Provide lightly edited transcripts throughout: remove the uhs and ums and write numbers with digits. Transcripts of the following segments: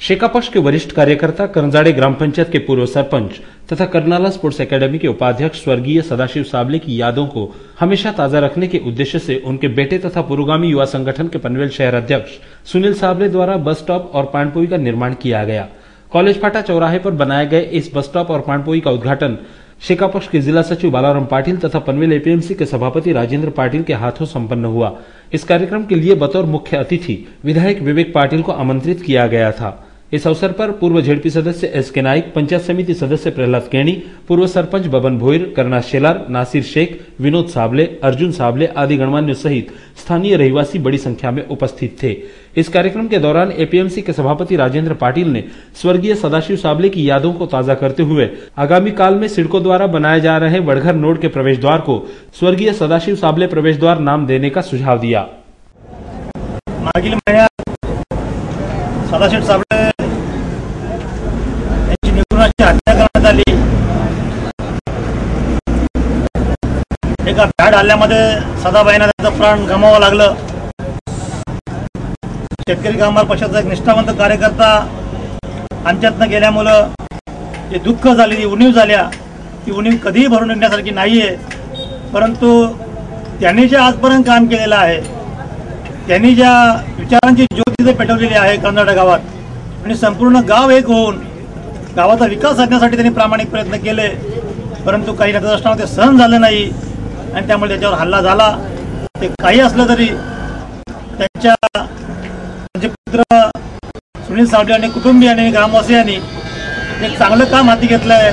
शेकापक्ष के वरिष्ठ कार्यकर्ता करंजाड़े ग्राम पंचायत के पूर्व सरपंच तथा करनाला स्पोर्ट्स एकेडमी के उपाध्यक्ष स्वर्गीय सदाशिव साबले की यादों को हमेशा ताजा रखने के उद्देश्य से उनके बेटे तथा पुरोगामी युवा संगठन के पनवेल शहर अध्यक्ष सुनील साबले द्वारा बस स्टॉप और पानपोई का निर्माण किया गया। कॉलेज फाटा चौराहे पर बनाए गए इस बस स्टॉप और पानपोई का उद्घाटन शेकापक्ष के जिला सचिव बालाराम पाटिल तथा पनवेल एपीएमसी के सभापति राजेंद्र पाटिल के हाथों संपन्न हुआ। इस कार्यक्रम के लिए बतौर मुख्य अतिथि विधायक विवेक पाटिल को आमंत्रित किया गया था। इस अवसर पर पूर्व जेडपी सदस्य एस.के. नाइक, पंचायत समिति सदस्य प्रहलाद केणी, पूर्व सरपंच बबन भोईर, करना शेलार, नासिर शेख, विनोद साबले, अर्जुन साबले आदि गणमान्यों सहित स्थानीय रहवासी बड़ी संख्या में उपस्थित थे। इस कार्यक्रम के दौरान एपीएमसी के सभापति राजेंद्र पाटिल ने स्वर्गीय सदाशिव साबले की यादों को ताजा करते हुए आगामी काल में सिडको द्वारा बनाए जा रहे वडघर नोड के प्रवेश द्वार को स्वर्गीय सदाशिव साबले प्रवेश द्वार नाम देने का सुझाव दिया। मागील महिन्यात सदाशिव साबले यांची निर्गुणाची हत्या करण्यात आली। एका भ्याड हल्ल्यामध्ये सदाबाईंना त्यांचं प्राण गमावावं लागलं। शेतकरी कामगार पक्षाचा एक निष्ठावंत कार्यकर्ता आमच्यातनं गेल्यामुळं जे दुःख झाले, जी उणीव झाल्या, ती उणीव कधीही भरून निघण्यासारखी नाहीये। परंतु त्यांनी जे आजपर्यंत काम केलेलं आहे, त्यांनी ज्या विचारांची ज्योत तिथे पेटवलेली आहे कर्नाटक गावात, आणि संपूर्ण गाव एक होऊन गावाचा विकास साधण्यासाठी त्यांनी प्रामाणिक प्रयत्न केले। परंतु काही नेतृत्वांना ते सहन झालं नाही आणि त्यामुळे त्याच्यावर हल्ला झाला। ते काही असलं तरी त्यांच्या पुत्र सुनील साबले आणि कुटुंबियांनी, ग्रामवासियांनी एक चांगलं काम हाती घेतलंय।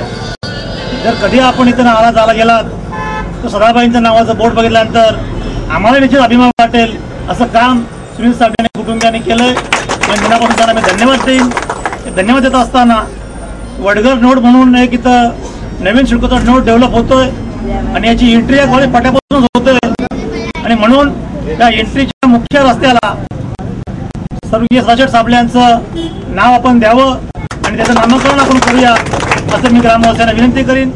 जर कधी आपण इथं आला झाला गेलात तर सदाबाईंच्या नावाचं बोर्ड बघितल्यानंतर आम्हाला निश्चित अभिमान वाटेल। असं काम सुनील साबले आणि कुटुंबियांनी केलंय आणि मनापासून त्यांना मी धन्यवाद देईन। धन्यवाद देत असताना वडघर नोड म्हणून एक इथं नवीन सिडकोचा नोड डेव्हलप होतोय आणि याची एंट्री या कॉलेज फाट्यापासून होतोय आणि म्हणून त्या एंट्रीच्या मुख्य रस्त्याला स्वर्गीय सदाशिव साबले यांचं नाव आपण द्यावं आणि त्याचं नामकरण आपण करूया, असं मी ग्रामवासियांना विनंती करीन।